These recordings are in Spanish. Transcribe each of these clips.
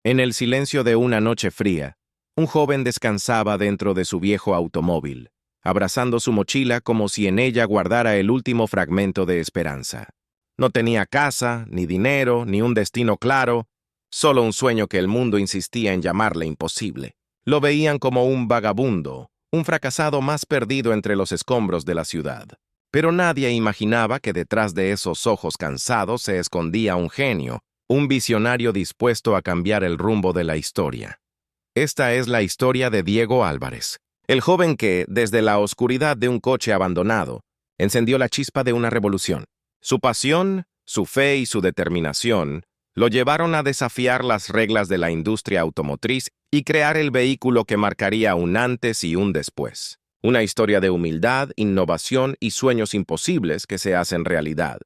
En el silencio de una noche fría, un joven descansaba dentro de su viejo automóvil, abrazando su mochila como si en ella guardara el último fragmento de esperanza. No tenía casa, ni dinero, ni un destino claro, solo un sueño que el mundo insistía en llamarle imposible. Lo veían como un vagabundo, un fracasado más perdido entre los escombros de la ciudad. Pero nadie imaginaba que detrás de esos ojos cansados se escondía un genio, un visionario dispuesto a cambiar el rumbo de la historia. Esta es la historia de Diego Álvarez, el joven que, desde la oscuridad de un coche abandonado, encendió la chispa de una revolución. Su pasión, su fe y su determinación lo llevaron a desafiar las reglas de la industria automotriz y crear el vehículo que marcaría un antes y un después. Una historia de humildad, innovación y sueños imposibles que se hacen realidad.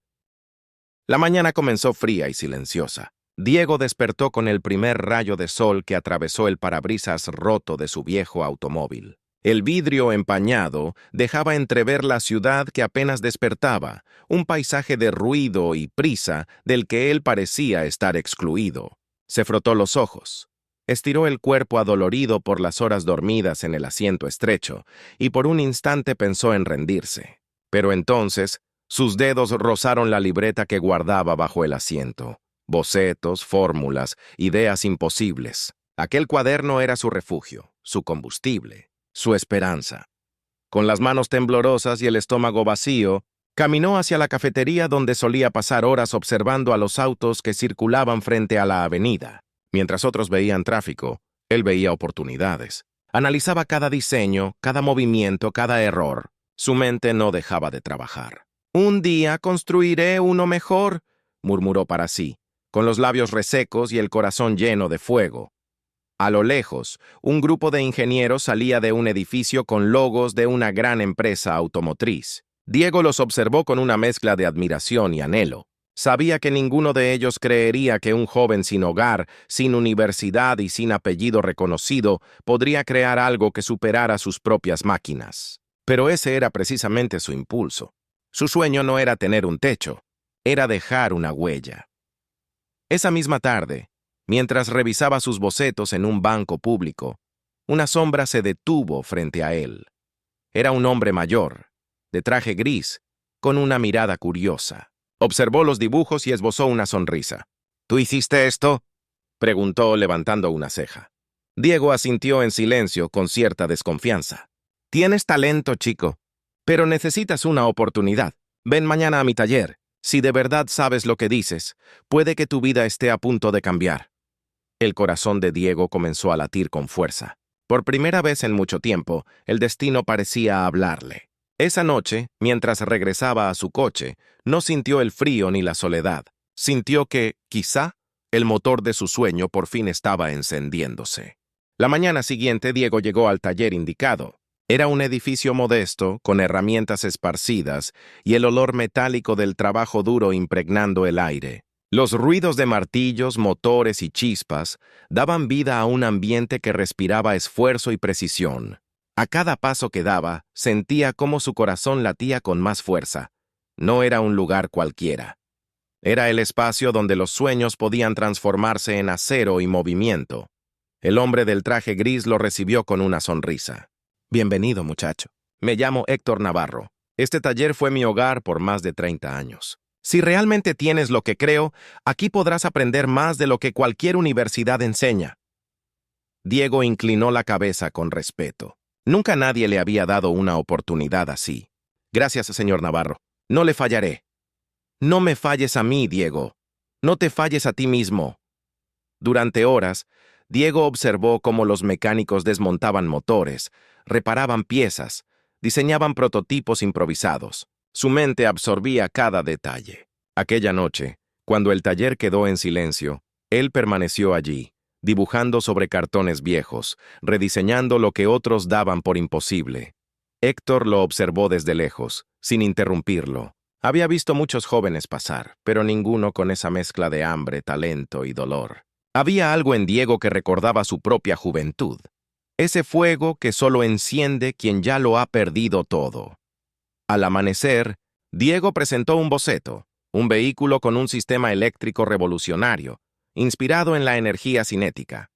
La mañana comenzó fría y silenciosa. Diego despertó con el primer rayo de sol que atravesó el parabrisas roto de su viejo automóvil. El vidrio empañado dejaba entrever la ciudad que apenas despertaba, un paisaje de ruido y prisa del que él parecía estar excluido. Se frotó los ojos. Estiró el cuerpo adolorido por las horas dormidas en el asiento estrecho, y por un instante pensó en rendirse. Pero entonces, sus dedos rozaron la libreta que guardaba bajo el asiento. Bocetos, fórmulas, ideas imposibles. Aquel cuaderno era su refugio, su combustible, su esperanza. Con las manos temblorosas y el estómago vacío, caminó hacia la cafetería donde solía pasar horas observando a los autos que circulaban frente a la avenida. Mientras otros veían tráfico, él veía oportunidades. Analizaba cada diseño, cada movimiento, cada error. Su mente no dejaba de trabajar. «Un día construiré uno mejor», murmuró para sí, con los labios resecos y el corazón lleno de fuego. A lo lejos, un grupo de ingenieros salía de un edificio con logos de una gran empresa automotriz. Diego los observó con una mezcla de admiración y anhelo. Sabía que ninguno de ellos creería que un joven sin hogar, sin universidad y sin apellido reconocido podría crear algo que superara sus propias máquinas. Pero ese era precisamente su impulso. Su sueño no era tener un techo, era dejar una huella. Esa misma tarde, mientras revisaba sus bocetos en un banco público, una sombra se detuvo frente a él. Era un hombre mayor, de traje gris, con una mirada curiosa. Observó los dibujos y esbozó una sonrisa. «¿Tú hiciste esto?», preguntó levantando una ceja. Diego asintió en silencio con cierta desconfianza. «Tienes talento, chico, pero necesitas una oportunidad. Ven mañana a mi taller. Si de verdad sabes lo que dices, puede que tu vida esté a punto de cambiar». El corazón de Diego comenzó a latir con fuerza. Por primera vez en mucho tiempo, el destino parecía hablarle. Esa noche, mientras regresaba a su coche, no sintió el frío ni la soledad. Sintió que, quizá, el motor de su sueño por fin estaba encendiéndose. La mañana siguiente, Diego llegó al taller indicado. Era un edificio modesto, con herramientas esparcidas y el olor metálico del trabajo duro impregnando el aire. Los ruidos de martillos, motores y chispas daban vida a un ambiente que respiraba esfuerzo y precisión. A cada paso que daba, sentía cómo su corazón latía con más fuerza. No era un lugar cualquiera. Era el espacio donde los sueños podían transformarse en acero y movimiento. El hombre del traje gris lo recibió con una sonrisa. «Bienvenido, muchacho. Me llamo Héctor Navarro. Este taller fue mi hogar por más de 30 años. Si realmente tienes lo que creo, aquí podrás aprender más de lo que cualquier universidad enseña». Diego inclinó la cabeza con respeto. Nunca nadie le había dado una oportunidad así. «Gracias, señor Navarro. No le fallaré». «No me falles a mí, Diego. No te falles a ti mismo». Durante horas, Diego observó cómo los mecánicos desmontaban motores, reparaban piezas, diseñaban prototipos improvisados. Su mente absorbía cada detalle. Aquella noche, cuando el taller quedó en silencio, él permaneció allí, dibujando sobre cartones viejos, rediseñando lo que otros daban por imposible. Héctor lo observó desde lejos, sin interrumpirlo. Había visto muchos jóvenes pasar, pero ninguno con esa mezcla de hambre, talento y dolor. Había algo en Diego que recordaba su propia juventud. Ese fuego que solo enciende quien ya lo ha perdido todo. Al amanecer, Diego presentó un boceto, un vehículo con un sistema eléctrico revolucionario, inspirado en la energía cinética.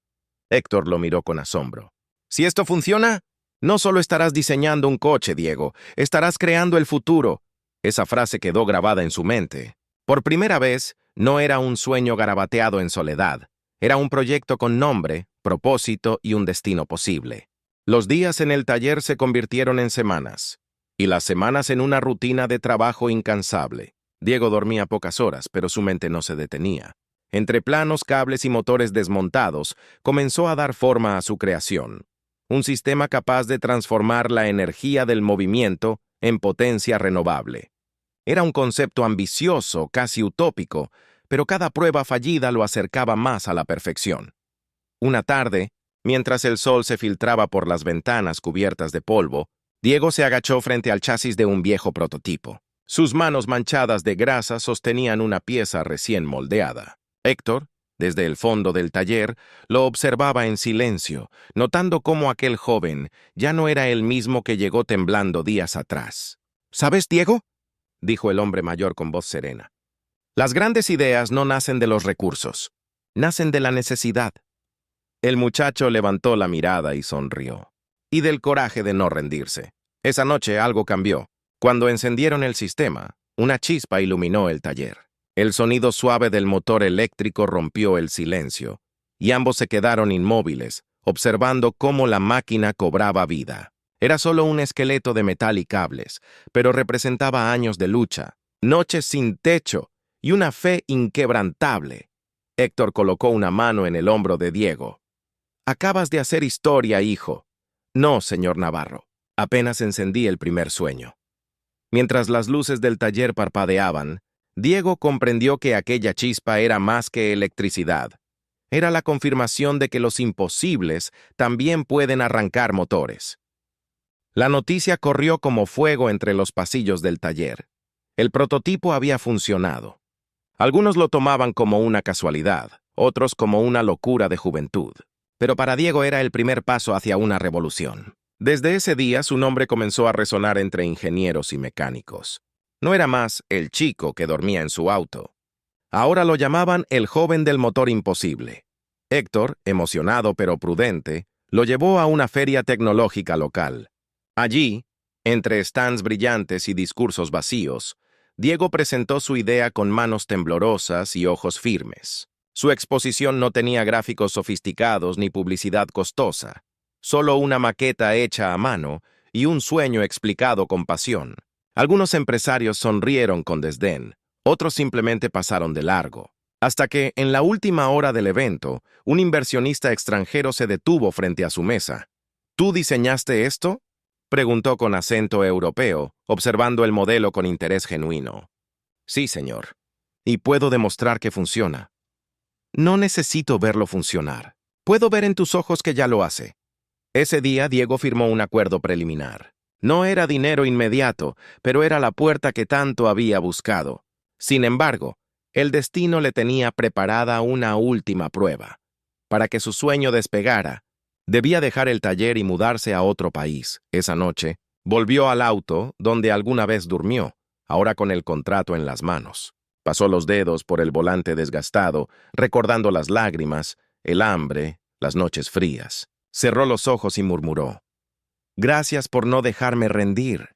Héctor lo miró con asombro. Si esto funciona, no solo estarás diseñando un coche, Diego, estarás creando el futuro. Esa frase quedó grabada en su mente. Por primera vez, no era un sueño garabateado en soledad. Era un proyecto con nombre, propósito y un destino posible. Los días en el taller se convirtieron en semanas, y las semanas en una rutina de trabajo incansable. Diego dormía pocas horas, pero su mente no se detenía. Entre planos, cables y motores desmontados, comenzó a dar forma a su creación. Un sistema capaz de transformar la energía del movimiento en potencia renovable. Era un concepto ambicioso, casi utópico, pero cada prueba fallida lo acercaba más a la perfección. Una tarde, mientras el sol se filtraba por las ventanas cubiertas de polvo, Diego se agachó frente al chasis de un viejo prototipo. Sus manos manchadas de grasa sostenían una pieza recién moldeada. Héctor, desde el fondo del taller, lo observaba en silencio, notando cómo aquel joven ya no era el mismo que llegó temblando días atrás. ¿Sabes, Diego?, dijo el hombre mayor con voz serena. Las grandes ideas no nacen de los recursos, nacen de la necesidad. El muchacho levantó la mirada y sonrió. Y del coraje de no rendirse. Esa noche algo cambió. Cuando encendieron el sistema, una chispa iluminó el taller. El sonido suave del motor eléctrico rompió el silencio, y ambos se quedaron inmóviles, observando cómo la máquina cobraba vida. Era solo un esqueleto de metal y cables, pero representaba años de lucha, noches sin techo y una fe inquebrantable. Héctor colocó una mano en el hombro de Diego. «Acabas de hacer historia, hijo». «No, señor Navarro. Apenas encendí el primer sueño». Mientras las luces del taller parpadeaban, Diego comprendió que aquella chispa era más que electricidad. Era la confirmación de que los imposibles también pueden arrancar motores. La noticia corrió como fuego entre los pasillos del taller. El prototipo había funcionado. Algunos lo tomaban como una casualidad, otros como una locura de juventud. Pero para Diego era el primer paso hacia una revolución. Desde ese día su nombre comenzó a resonar entre ingenieros y mecánicos. No era más el chico que dormía en su auto. Ahora lo llamaban el joven del motor imposible. Héctor, emocionado pero prudente, lo llevó a una feria tecnológica local. Allí, entre stands brillantes y discursos vacíos, Diego presentó su idea con manos temblorosas y ojos firmes. Su exposición no tenía gráficos sofisticados ni publicidad costosa, solo una maqueta hecha a mano y un sueño explicado con pasión. Algunos empresarios sonrieron con desdén, otros simplemente pasaron de largo. Hasta que, en la última hora del evento, un inversionista extranjero se detuvo frente a su mesa. ¿Tú diseñaste esto?, preguntó con acento europeo, observando el modelo con interés genuino. Sí, señor. Y puedo demostrar que funciona. No necesito verlo funcionar. Puedo ver en tus ojos que ya lo hace. Ese día Diego firmó un acuerdo preliminar. No era dinero inmediato, pero era la puerta que tanto había buscado. Sin embargo, el destino le tenía preparada una última prueba. Para que su sueño despegara, debía dejar el taller y mudarse a otro país. Esa noche, volvió al auto donde alguna vez durmió, ahora con el contrato en las manos. Pasó los dedos por el volante desgastado, recordando las lágrimas, el hambre, las noches frías. Cerró los ojos y murmuró: «Gracias por no dejarme rendir».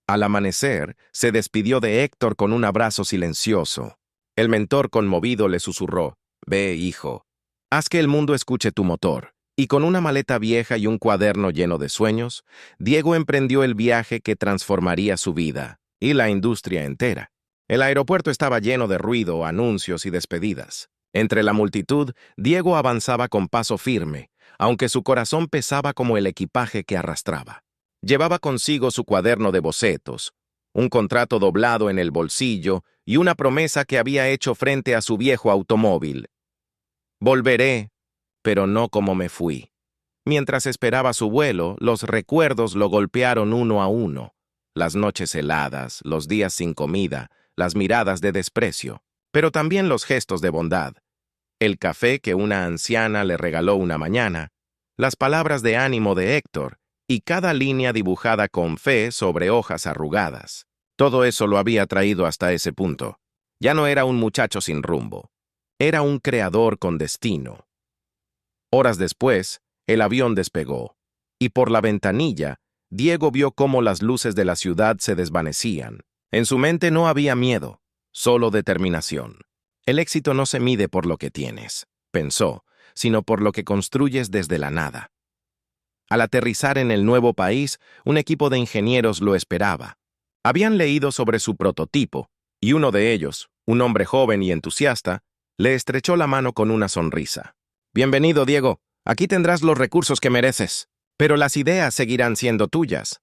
Al amanecer, se despidió de Héctor con un abrazo silencioso. El mentor conmovido le susurró: «Ve, hijo, haz que el mundo escuche tu motor». Y con una maleta vieja y un cuaderno lleno de sueños, Diego emprendió el viaje que transformaría su vida y la industria entera. El aeropuerto estaba lleno de ruido, anuncios y despedidas. Entre la multitud, Diego avanzaba con paso firme, aunque su corazón pesaba como el equipaje que arrastraba. Llevaba consigo su cuaderno de bocetos, un contrato doblado en el bolsillo y una promesa que había hecho frente a su viejo automóvil. «Volveré, pero no como me fui». Mientras esperaba su vuelo, los recuerdos lo golpearon uno a uno. Las noches heladas, los días sin comida, las miradas de desprecio, pero también los gestos de bondad. El café que una anciana le regaló una mañana, las palabras de ánimo de Héctor y cada línea dibujada con fe sobre hojas arrugadas. Todo eso lo había traído hasta ese punto. Ya no era un muchacho sin rumbo. Era un creador con destino. Horas después, el avión despegó, y por la ventanilla, Diego vio cómo las luces de la ciudad se desvanecían. En su mente no había miedo, solo determinación. El éxito no se mide por lo que tienes, pensó, sino por lo que construyes desde la nada. Al aterrizar en el nuevo país, un equipo de ingenieros lo esperaba. Habían leído sobre su prototipo, y uno de ellos, un hombre joven y entusiasta, le estrechó la mano con una sonrisa. «Bienvenido, Diego. Aquí tendrás los recursos que mereces, pero las ideas seguirán siendo tuyas».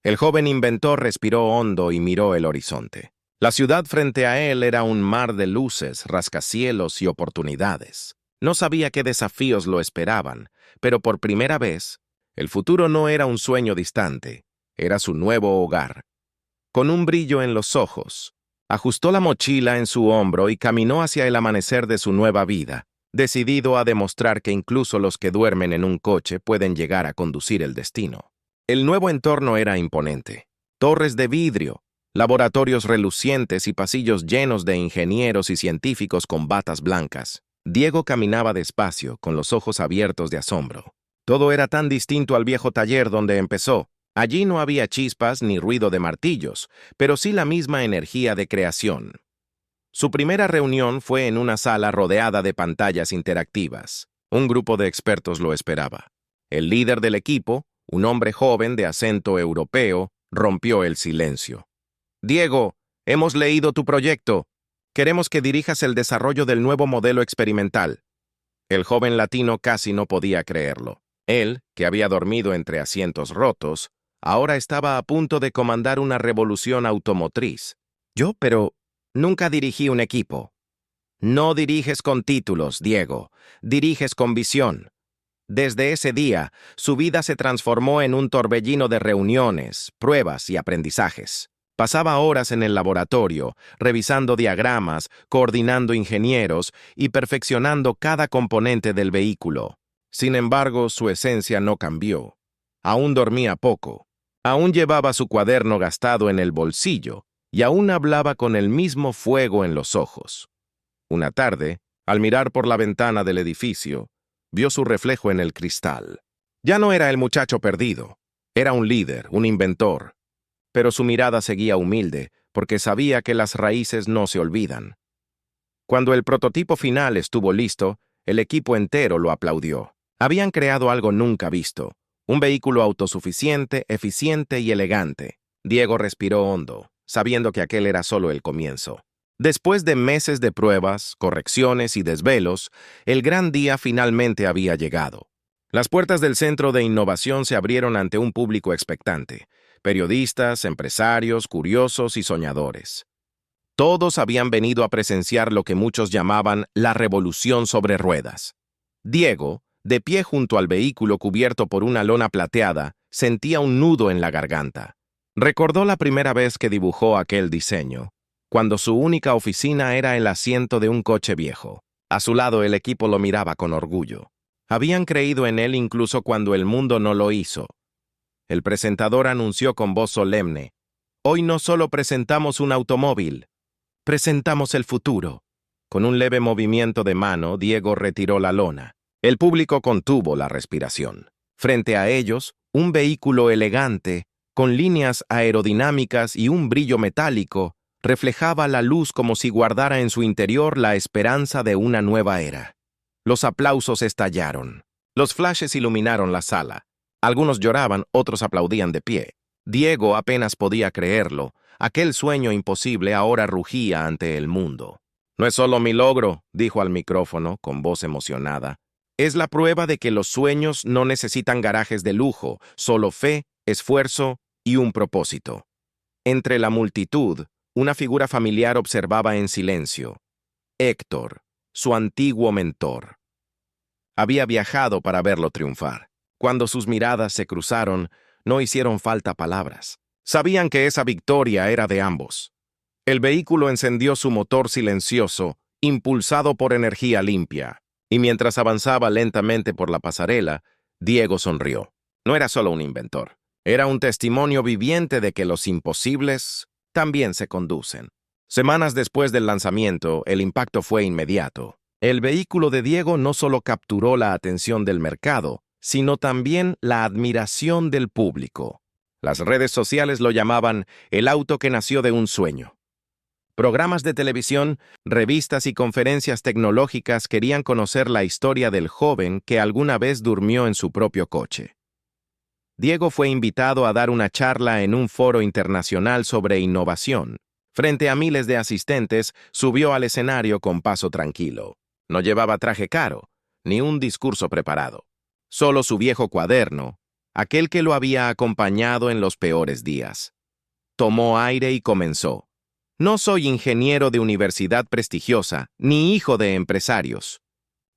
El joven inventor respiró hondo y miró el horizonte. La ciudad frente a él era un mar de luces, rascacielos y oportunidades. No sabía qué desafíos lo esperaban, pero por primera vez, el futuro no era un sueño distante, era su nuevo hogar. Con un brillo en los ojos, ajustó la mochila en su hombro y caminó hacia el amanecer de su nueva vida, decidido a demostrar que incluso los que duermen en un coche pueden llegar a conducir el destino. El nuevo entorno era imponente. Torres de vidrio, laboratorios relucientes y pasillos llenos de ingenieros y científicos con batas blancas. Diego caminaba despacio, con los ojos abiertos de asombro. Todo era tan distinto al viejo taller donde empezó. Allí no había chispas ni ruido de martillos, pero sí la misma energía de creación. Su primera reunión fue en una sala rodeada de pantallas interactivas. Un grupo de expertos lo esperaba. El líder del equipo, un hombre joven de acento europeo, rompió el silencio. «Diego, hemos leído tu proyecto. Queremos que dirijas el desarrollo del nuevo modelo experimental». El joven latino casi no podía creerlo. Él, que había dormido entre asientos rotos, ahora estaba a punto de comandar una revolución automotriz. Pero nunca dirigí un equipo. No diriges con títulos, Diego. Diriges con visión. Desde ese día, su vida se transformó en un torbellino de reuniones, pruebas y aprendizajes. Pasaba horas en el laboratorio, revisando diagramas, coordinando ingenieros y perfeccionando cada componente del vehículo. Sin embargo, su esencia no cambió. Aún dormía poco. Aún llevaba su cuaderno gastado en el bolsillo y aún hablaba con el mismo fuego en los ojos. Una tarde, al mirar por la ventana del edificio, vio su reflejo en el cristal. Ya no era el muchacho perdido. Era un líder, un inventor. Pero su mirada seguía humilde, porque sabía que las raíces no se olvidan. Cuando el prototipo final estuvo listo, el equipo entero lo aplaudió. Habían creado algo nunca visto, un vehículo autosuficiente, eficiente y elegante. Diego respiró hondo, sabiendo que aquel era solo el comienzo. Después de meses de pruebas, correcciones y desvelos, el gran día finalmente había llegado. Las puertas del Centro de Innovación se abrieron ante un público expectante. Periodistas, empresarios, curiosos y soñadores. Todos habían venido a presenciar lo que muchos llamaban la revolución sobre ruedas. Diego, de pie junto al vehículo cubierto por una lona plateada, sentía un nudo en la garganta. Recordó la primera vez que dibujó aquel diseño, cuando su única oficina era el asiento de un coche viejo. A su lado el equipo lo miraba con orgullo. Habían creído en él incluso cuando el mundo no lo hizo. El presentador anunció con voz solemne: «Hoy no solo presentamos un automóvil, presentamos el futuro». Con un leve movimiento de mano, Diego retiró la lona. El público contuvo la respiración. Frente a ellos, un vehículo elegante, con líneas aerodinámicas y un brillo metálico, reflejaba la luz como si guardara en su interior la esperanza de una nueva era. Los aplausos estallaron. Los flashes iluminaron la sala. Algunos lloraban, otros aplaudían de pie. Diego apenas podía creerlo. Aquel sueño imposible ahora rugía ante el mundo. «No es solo mi logro», dijo al micrófono, con voz emocionada. «Es la prueba de que los sueños no necesitan garajes de lujo, solo fe, esfuerzo y un propósito». Entre la multitud, una figura familiar observaba en silencio. Héctor, su antiguo mentor. Había viajado para verlo triunfar. Cuando sus miradas se cruzaron, no hicieron falta palabras. Sabían que esa victoria era de ambos. El vehículo encendió su motor silencioso, impulsado por energía limpia, y mientras avanzaba lentamente por la pasarela, Diego sonrió. No era solo un inventor, era un testimonio viviente de que los imposibles también se conducen. Semanas después del lanzamiento, el impacto fue inmediato. El vehículo de Diego no solo capturó la atención del mercado, sino también la admiración del público. Las redes sociales lo llamaban el auto que nació de un sueño. Programas de televisión, revistas y conferencias tecnológicas querían conocer la historia del joven que alguna vez durmió en su propio coche. Diego fue invitado a dar una charla en un foro internacional sobre innovación. Frente a miles de asistentes, subió al escenario con paso tranquilo. No llevaba traje caro, ni un discurso preparado. Solo su viejo cuaderno, aquel que lo había acompañado en los peores días. Tomó aire y comenzó. No soy ingeniero de universidad prestigiosa, ni hijo de empresarios.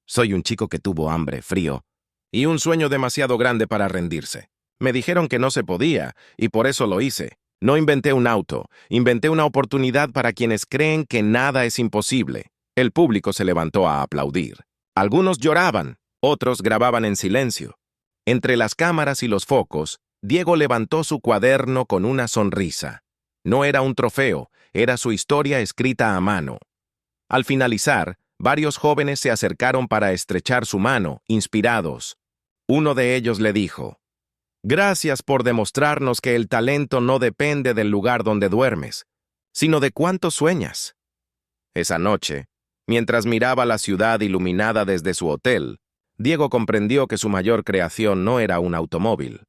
Soy un chico que tuvo hambre, frío, y un sueño demasiado grande para rendirse. Me dijeron que no se podía, y por eso lo hice. No inventé un auto, inventé una oportunidad para quienes creen que nada es imposible. El público se levantó a aplaudir. Algunos lloraban, otros grababan en silencio. Entre las cámaras y los focos, Diego levantó su cuaderno con una sonrisa. No era un trofeo, era su historia escrita a mano. Al finalizar, varios jóvenes se acercaron para estrechar su mano, inspirados. Uno de ellos le dijo: «Gracias por demostrarnos que el talento no depende del lugar donde duermes, sino de cuánto sueñas». Esa noche, mientras miraba la ciudad iluminada desde su hotel, Diego comprendió que su mayor creación no era un automóvil,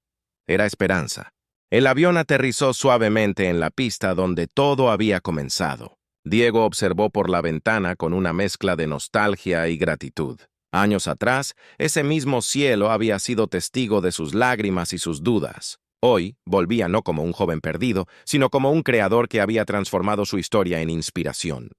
era esperanza. El avión aterrizó suavemente en la pista donde todo había comenzado. Diego observó por la ventana con una mezcla de nostalgia y gratitud. Años atrás, ese mismo cielo había sido testigo de sus lágrimas y sus dudas. Hoy, volvía no como un joven perdido, sino como un creador que había transformado su historia en inspiración.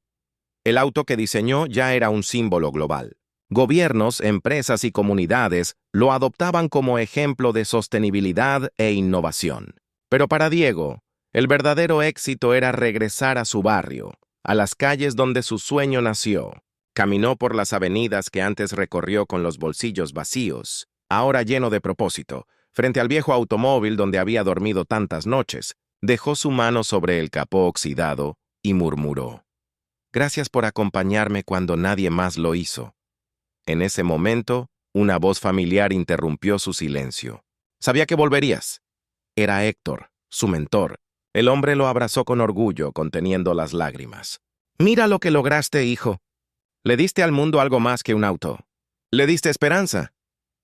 El auto que diseñó ya era un símbolo global. Gobiernos, empresas y comunidades lo adoptaban como ejemplo de sostenibilidad e innovación. Pero para Diego, el verdadero éxito era regresar a su barrio, a las calles donde su sueño nació. Caminó por las avenidas que antes recorrió con los bolsillos vacíos, ahora lleno de propósito. Frente al viejo automóvil donde había dormido tantas noches, dejó su mano sobre el capó oxidado y murmuró: «Gracias por acompañarme cuando nadie más lo hizo». En ese momento, una voz familiar interrumpió su silencio. «Sabía que volverías». Era Héctor, su mentor. El hombre lo abrazó con orgullo, conteniendo las lágrimas. «Mira lo que lograste, hijo. Le diste al mundo algo más que un auto. Le diste esperanza».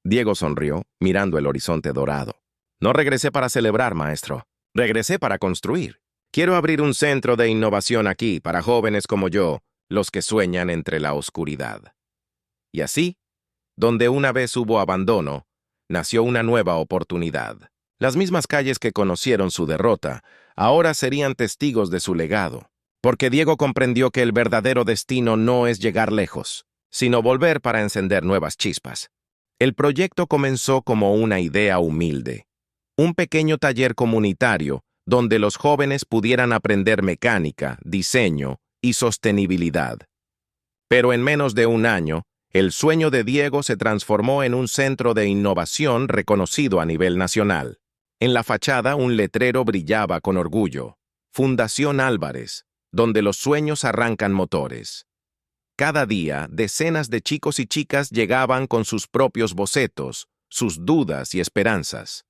Diego sonrió, mirando el horizonte dorado. «No regresé para celebrar, maestro. Regresé para construir. Quiero abrir un centro de innovación aquí para jóvenes como yo, los que sueñan entre la oscuridad». Y así, donde una vez hubo abandono, nació una nueva oportunidad. Las mismas calles que conocieron su derrota, ahora serían testigos de su legado, porque Diego comprendió que el verdadero destino no es llegar lejos, sino volver para encender nuevas chispas. El proyecto comenzó como una idea humilde, un pequeño taller comunitario donde los jóvenes pudieran aprender mecánica, diseño y sostenibilidad. Pero en menos de un año, el sueño de Diego se transformó en un centro de innovación reconocido a nivel nacional. En la fachada un letrero brillaba con orgullo: Fundación Álvarez, donde los sueños arrancan motores. Cada día, decenas de chicos y chicas llegaban con sus propios bocetos, sus dudas y esperanzas.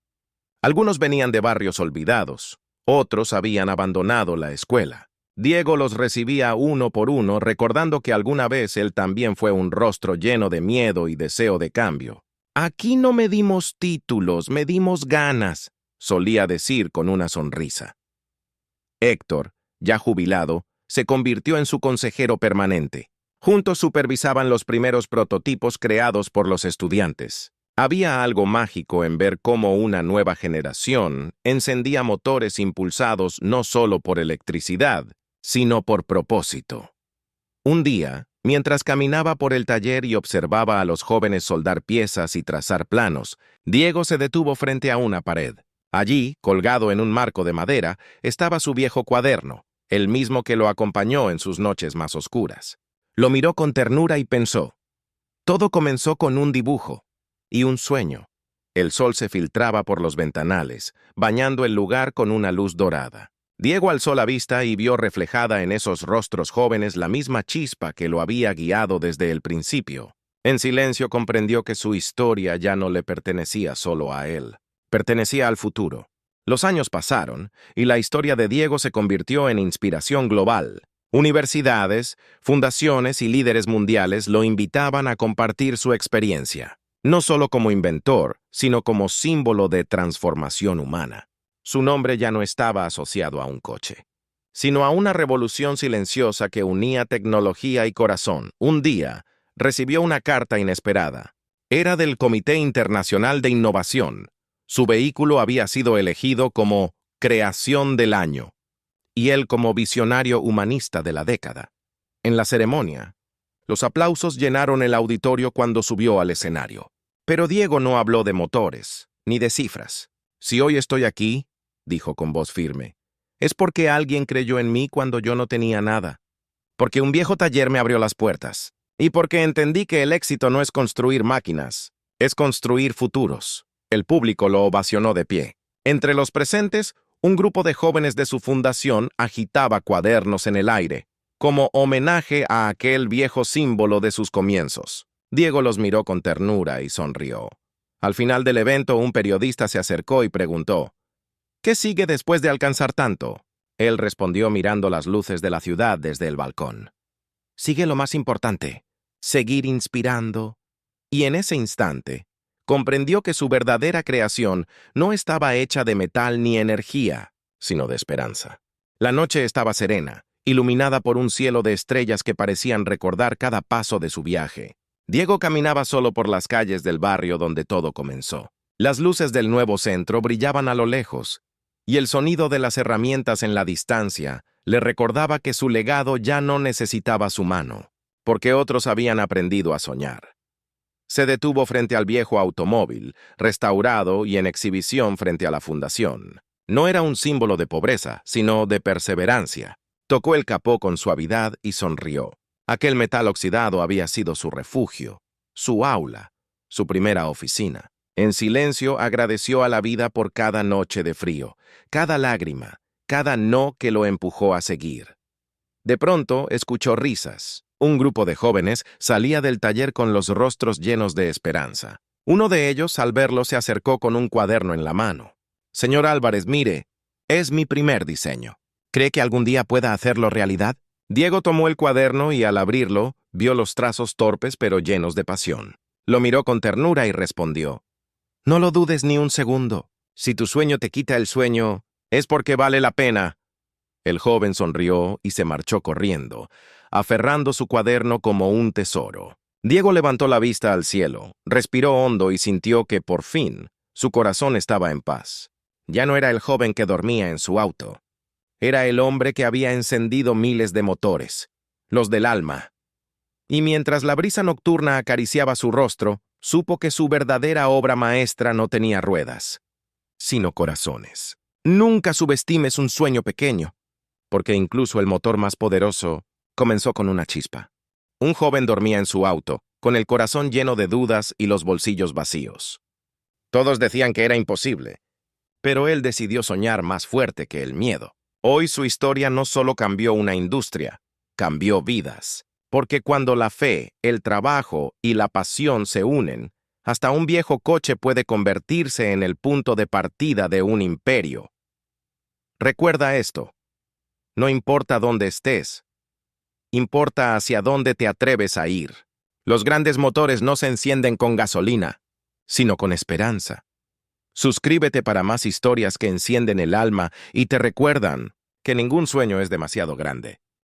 Algunos venían de barrios olvidados, otros habían abandonado la escuela. Diego los recibía uno por uno, recordando que alguna vez él también fue un rostro lleno de miedo y deseo de cambio. «Aquí no medimos títulos, medimos ganas», solía decir con una sonrisa. Héctor, ya jubilado, se convirtió en su consejero permanente. Juntos supervisaban los primeros prototipos creados por los estudiantes. Había algo mágico en ver cómo una nueva generación encendía motores impulsados no solo por electricidad, sino por propósito. Un día, mientras caminaba por el taller y observaba a los jóvenes soldar piezas y trazar planos, Diego se detuvo frente a una pared. Allí, colgado en un marco de madera, estaba su viejo cuaderno, el mismo que lo acompañó en sus noches más oscuras. Lo miró con ternura y pensó: todo comenzó con un dibujo y un sueño. El sol se filtraba por los ventanales, bañando el lugar con una luz dorada. Diego alzó la vista y vio reflejada en esos rostros jóvenes la misma chispa que lo había guiado desde el principio. En silencio comprendió que su historia ya no le pertenecía solo a él, pertenecía al futuro. Los años pasaron y la historia de Diego se convirtió en inspiración global. Universidades, fundaciones y líderes mundiales lo invitaban a compartir su experiencia, no solo como inventor, sino como símbolo de transformación humana. Su nombre ya no estaba asociado a un coche, sino a una revolución silenciosa que unía tecnología y corazón. Un día, recibió una carta inesperada. Era del Comité Internacional de Innovación. Su vehículo había sido elegido como Creación del Año, y él como visionario humanista de la década. En la ceremonia, los aplausos llenaron el auditorio cuando subió al escenario. Pero Diego no habló de motores, ni de cifras. Si hoy estoy aquí, dijo con voz firme, es porque alguien creyó en mí cuando yo no tenía nada. Porque un viejo taller me abrió las puertas. Y porque entendí que el éxito no es construir máquinas, es construir futuros. El público lo ovacionó de pie. Entre los presentes, un grupo de jóvenes de su fundación agitaba cuadernos en el aire, como homenaje a aquel viejo símbolo de sus comienzos. Diego los miró con ternura y sonrió. Al final del evento, un periodista se acercó y preguntó, ¿qué sigue después de alcanzar tanto? Él respondió mirando las luces de la ciudad desde el balcón. Sigue lo más importante, seguir inspirando. Y en ese instante, comprendió que su verdadera creación no estaba hecha de metal ni energía, sino de esperanza. La noche estaba serena, iluminada por un cielo de estrellas que parecían recordar cada paso de su viaje. Diego caminaba solo por las calles del barrio donde todo comenzó. Las luces del nuevo centro brillaban a lo lejos, y el sonido de las herramientas en la distancia le recordaba que su legado ya no necesitaba su mano, porque otros habían aprendido a soñar. Se detuvo frente al viejo automóvil, restaurado y en exhibición frente a la fundación. No era un símbolo de pobreza, sino de perseverancia. Tocó el capó con suavidad y sonrió. Aquel metal oxidado había sido su refugio, su aula, su primera oficina. En silencio agradeció a la vida por cada noche de frío, cada lágrima, cada no que lo empujó a seguir. De pronto escuchó risas. Un grupo de jóvenes salía del taller con los rostros llenos de esperanza. Uno de ellos, al verlo, se acercó con un cuaderno en la mano. «Señor Álvarez, mire, es mi primer diseño. ¿Cree que algún día pueda hacerlo realidad?» Diego tomó el cuaderno y, al abrirlo, vio los trazos torpes pero llenos de pasión. Lo miró con ternura y respondió, «No lo dudes ni un segundo. Si tu sueño te quita el sueño, es porque vale la pena». El joven sonrió y se marchó corriendo, aferrando su cuaderno como un tesoro. Diego levantó la vista al cielo, respiró hondo y sintió que, por fin, su corazón estaba en paz. Ya no era el joven que dormía en su auto. Era el hombre que había encendido miles de motores, los del alma. Y mientras la brisa nocturna acariciaba su rostro, supo que su verdadera obra maestra no tenía ruedas, sino corazones. Nunca subestimes un sueño pequeño, porque incluso el motor más poderoso comenzó con una chispa. Un joven dormía en su auto, con el corazón lleno de dudas y los bolsillos vacíos. Todos decían que era imposible, pero él decidió soñar más fuerte que el miedo. Hoy su historia no solo cambió una industria, cambió vidas. Porque cuando la fe, el trabajo y la pasión se unen, hasta un viejo coche puede convertirse en el punto de partida de un imperio. Recuerda esto. No importa dónde estés, importa hacia dónde te atreves a ir. Los grandes motores no se encienden con gasolina, sino con esperanza. Suscríbete para más historias que encienden el alma y te recuerdan que ningún sueño es demasiado grande.